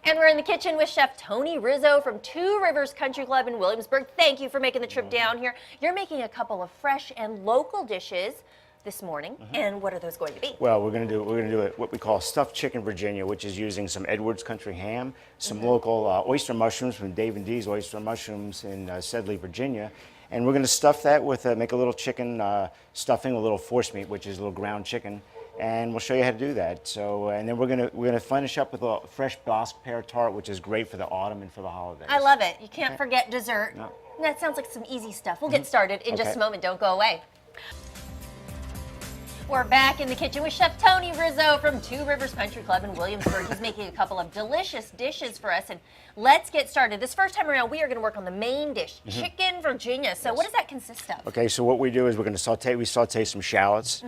And we're in the kitchen with Chef Tony Rizzo from Two Rivers Country Club in Williamsburg. Thank you for making the trip down here. You're making a couple of fresh and local dishes this morning. And what are those going to be? Well, we're going to do what we call stuffed chicken Virginia, which is using some Edwards country ham, some local oyster mushrooms from Dave and Dee's Oyster Mushrooms in Sedley, Virginia. And we're going to stuff that with, make a little chicken stuffing, a little force meat, which is a little ground chicken. And we'll show you how to do that. So, and then we're gonna finish up with a fresh bosc pear tart, which is great for the autumn and for the holidays. I love it. You can't forget dessert. No. That sounds like some easy stuff. We'll get started in just a moment. Don't go away. We're back in the kitchen with Chef Tony Rizzo from Two Rivers Country Club in Williamsburg. He's making a couple of delicious dishes for us, and let's get started. This first time around, we are going to work on the main dish, chicken Virginia. So what does that consist of? Okay, so what we do is we're going to saute some shallots.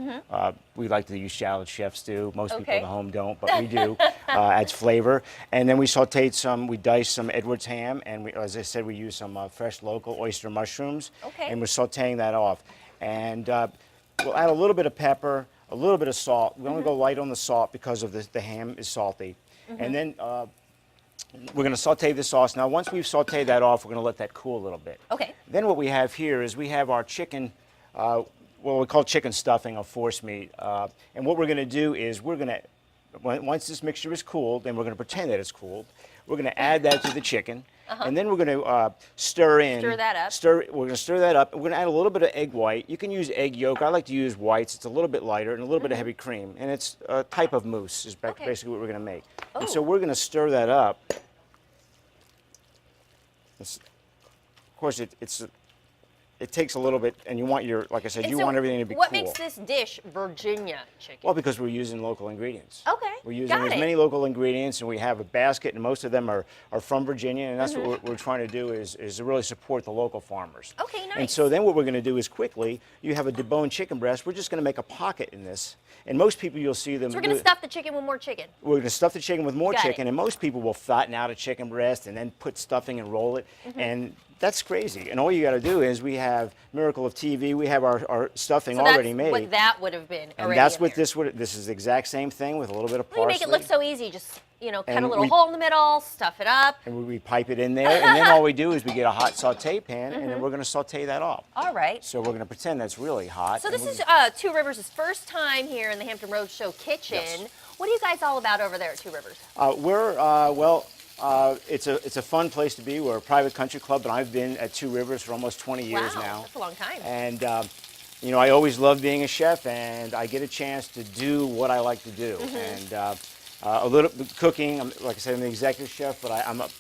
We like to use shallots, chefs do. Most people at home don't, but we do. Adds flavor. And then we diced some Edwards ham, and as I said, we use some fresh local oyster mushrooms. And we're sauteing that off. And we'll add a little bit of pepper, a little bit of salt. We only go light on the salt because of the ham is salty. And then we're going to saute the sauce. Now, once we've sauteed that off, we're going to let that cool a little bit. Then what we have here is we have our chicken, what we call chicken stuffing or force meat. And what we're going to do is once this mixture is cooled, then we're going to pretend that it's cooled. We're going to add that to the chicken. And then we're going to stir that up. We're going to stir that up. We're going to add a little bit of egg white. You can use egg yolk. I like to use whites. It's a little bit lighter and a little bit of heavy cream. And it's a type of mousse is basically what we're going to make. And so we're going to stir that up. Of course, it takes a little bit, and you want like I said, you want everything to be cool. What makes this dish Virginia chicken? Well, because we're using local ingredients. We're using Got as many local ingredients, and we have a basket, and most of them are from Virginia, and that's what we're trying to do is to really support the local farmers. Nice. And so then what we're going to do is quickly, you have a deboned chicken breast. We're just going to make a pocket in this, and most people you'll see them. So we're going to stuff the chicken with more chicken. We're going to stuff the chicken with more chicken, and most people will flatten out a chicken breast and then put stuffing and roll it, and that's crazy. And all you got to do is we have Miracle of TV. We have our stuffing already made. What that would have been. And that's what this is the exact same thing with a little bit of parsley. You make it look so easy. Just cut a little hole in the middle, stuff it up. And we pipe it in there, and then all we do is we get a hot saute pan, and then we're going to saute that off. All right. So we're going to pretend that's really hot. So this is Two Rivers' first time here in the Hampton Roadshow kitchen. Yes. What are you guys all about over there at Two Rivers? It's a fun place to be. We're a private country club, and I've been at Two Rivers for almost 20 years now. That's a long time. And I always love being a chef, and I get a chance to do what I like to do. And a little cooking. Like I said, I'm the executive chef, but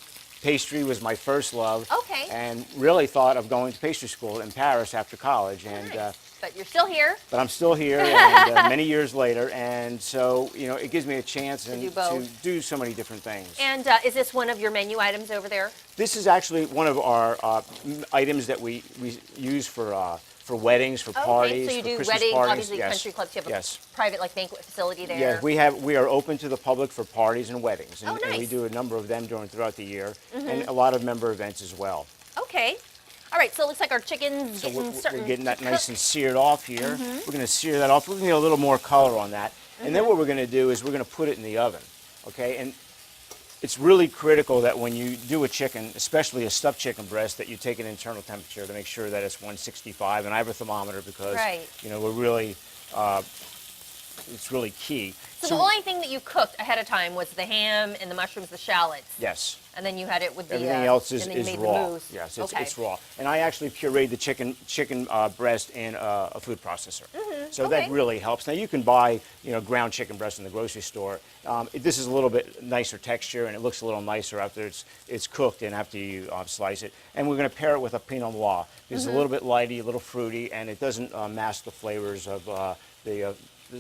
pastry was my first love. And really thought of going to pastry school in Paris after college. And but you're still here. But I'm still here, and many years later, and so it gives me a chance to do so many different things. And is this one of your menu items over there? This is actually one of our items that we use for weddings, for parties, so you for do Christmas weddings, parties. obviously country clubs. You have a private banquet facility there. Yeah, we are open to the public for parties and weddings, and, nice. and we do a number of them throughout the year, and a lot of member events as well. Okay. All right, so it looks like our chicken's we're getting that nice and seared off here. We're going to sear that off. We're going to get a little more color on that. And then what we're going to do is we're going to put it in the oven, okay? And it's really critical that when you do a chicken, especially a stuffed chicken breast, that you take an internal temperature to make sure that it's 165. And I have a thermometer because, we're really, it's really key. So the only thing that you cooked ahead of time was the ham and the mushrooms, the shallots. Yes. And then you had it with the everything else is raw. The yes, it's raw. And I actually pureed the chicken breast in a food processor. So that really helps. Now you can buy ground chicken breast in the grocery store. This is a little bit nicer texture, and it looks a little nicer after it's cooked and after you slice it. And we're going to pair it with a Pinot Noir. It's a little bit lighty, a little fruity, and it doesn't mask the flavors of the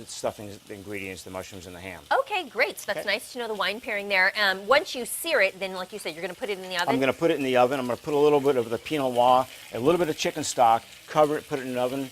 stuffing, the ingredients, the mushrooms, and the ham. Okay, great. So that's nice to know the wine pairing there. Once you sear it, then like you said, you're going to put it in the oven? I'm going to put it in the oven. I'm going to put a little bit of the Pinot Noir, a little bit of chicken stock, cover it, put it in the oven.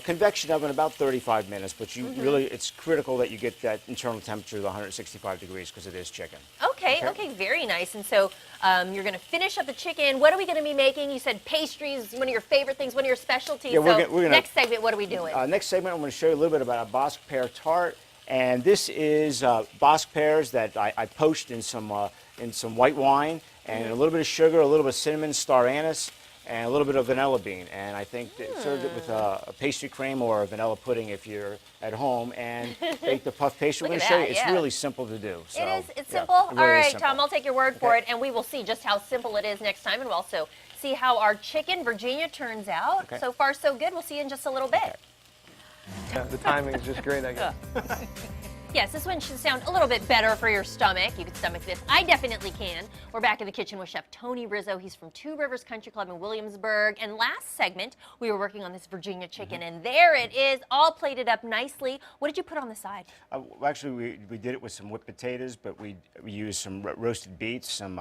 Convection oven about 35 minutes, but you really, it's critical that you get that internal temperature of 165 degrees because it is chicken. Okay, very nice. And so you're going to finish up the chicken. What are we going to be making? You said pastries, one of your favorite things, one of your specialties. Yeah, we're gonna, next segment, what are we doing? Next segment, I'm going to show you a little bit about a bosc pear tart And this is bosc pears that I poached in some white wine and a little bit of sugar, a little bit of cinnamon, star anise, and a little bit of vanilla bean. And I think served it with a pastry cream or a vanilla pudding if you're at home, and bake the puff pastry. I'm going to show you. It's really simple to do. So, it is. It's yeah, simple. it really All right, simple. Tom, I'll take your word for it, and we will see just how simple it is next time, and we'll also see how our chicken Virginia turns out. Okay. So far, so good. We'll see you in just a little bit. Okay. Yeah, the timing is just great, I guess. Yes, this one should sound a little bit better for your stomach. You can stomach this. I definitely can. We're back in the kitchen with Chef Tony Rizzo. He's from Two Rivers Country Club in Williamsburg. And last segment, we were working on this Virginia chicken, and there it is, all plated up nicely. What did you put on the side? Well, actually, we did it with some whipped potatoes, but we used some roasted beets, some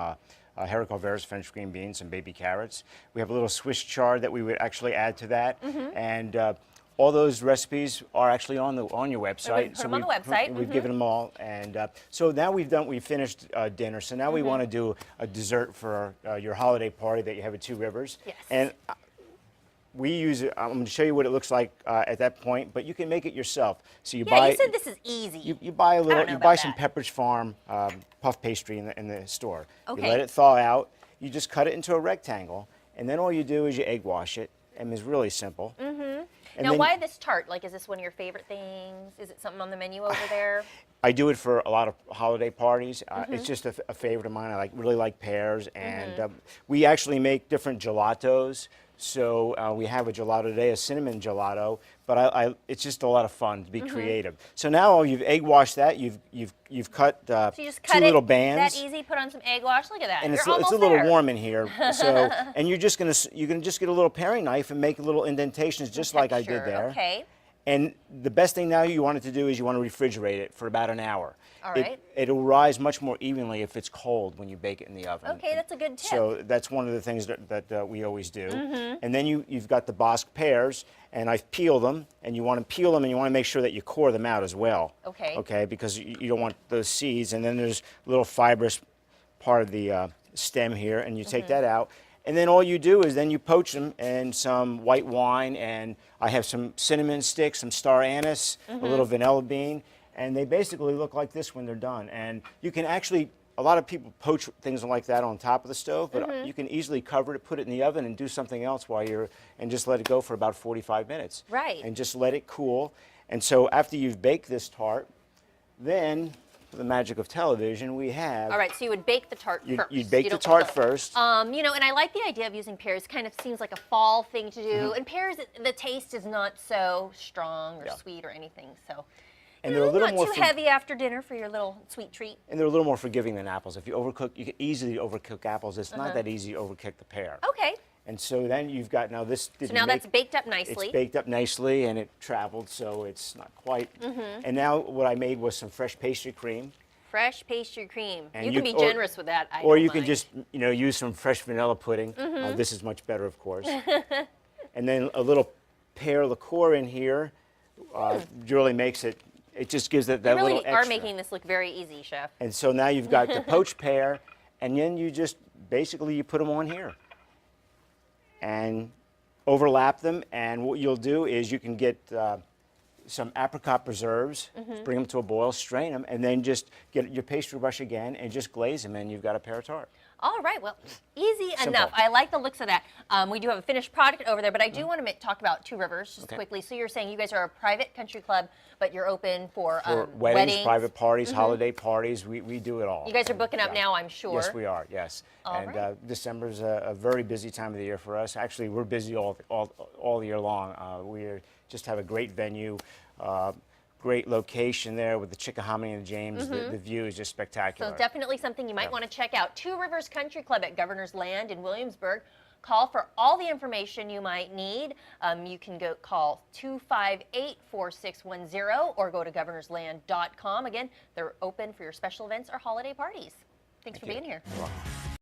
haricot verts, French green beans, some baby carrots. We have a little Swiss chard that we would actually add to that, and all those recipes are actually on your website. Put them on the website. We've given them all, and so now we finished dinner. So now we want to do a dessert for your holiday party that you have at Two Rivers. Yes. And we use it. I'm going to show you what it looks like at that point, but you can make it yourself. So you buy. You said this is easy. You buy a little. don't know You about buy some that. Pepperidge Farm puff pastry in the store. Okay. You let it thaw out. You just cut it into a rectangle, and then all you do is you egg wash it. And it's really simple. And Now, then why this tart? Like, is this one of your favorite things? Is it something on the menu over there? I do it for a lot of holiday parties. It's just a favorite of mine. I really like pears, and we actually make different gelatos. So we have a gelato today, a cinnamon gelato, but it's just a lot of fun to be creative. So now you've egg washed that. You've cut, So you just cut two it little bands. that easy, put on some egg wash. Look at that. And You're it's almost a little there. warm in here, so and you can just get a little paring knife and make little indentations just like I did Texture, there. Okay. And the best thing now you want it to do is you want to refrigerate it for about an hour. All right. It'll rise much more evenly if it's cold when you bake it in the oven. Okay, that's a good tip. So that's one of the things that we always do. And then you've got the bosc pears, and I've peeled them, and you want to peel them, and you want to make sure that you core them out as well. Okay. Okay, because you don't want those seeds. And then there's a little fibrous part of the stem here, and you take that out. And then all you do is then you poach them in some white wine, and I have some cinnamon sticks, some star anise, a little vanilla bean, and they basically look like this when they're done. And you can actually, a lot of people poach things like that on top of the stove, but you can easily cover it, put it in the oven, and do something else and just let it go for about 45 minutes. Right. And just let it cool. And so after you've baked this tart, then, for the magic of television, we have... All right, so you would bake the tart first. You'd bake the don't tart peel it. first. You know, and I like the idea of using pears. Kind of seems like a fall thing to do. And pears, the taste is not so strong or sweet or anything. So, And you they're know, a little not more too heavy after dinner for your little sweet treat. And they're a little more forgiving than apples. If you overcook, you can easily overcook apples. It's not that easy to overcook the pear. Okay. And so then you've got, now this So didn't now make, that's baked up nicely. it's baked up nicely and it traveled, so it's not quite. And now what I made was some fresh pastry cream. Fresh pastry cream. And You you- can be or- generous with that. Or don't you can mind. just, use some fresh vanilla pudding. This is much better, of course. And then a little pear liqueur in here really makes it, it just gives it that You really little extra. are making this look very easy, Chef. And so now you've got the poached pear, and then you just, basically you put them on here. And overlap them, and what you'll do is you can get some apricot preserves, bring them to a boil, strain them, and then just get your pastry brush again and just glaze them, and you've got a pear tart. All right, well, easy Simple. enough. I like the looks of that. We do have a finished product over there, but I do want to talk about Two Rivers just quickly. So you're saying you guys are a private country club, but you're open for, For weddings, private parties, holiday parties, we do it all. You guys are booking up now, I'm sure. Yes, we are, yes. All right. December's a very busy time of the year for us. Actually, we're busy all year long. We just have a great venue, great location there with the Chickahominy and James. The view is just spectacular. So definitely something you might want to check out. Two Rivers Country Club at Governor's Land in Williamsburg. Call for all the information you might need. You can call 258-4610 or go to governorsland.com. Again, they're open for your special events or holiday parties. Thanks for being here. You're welcome.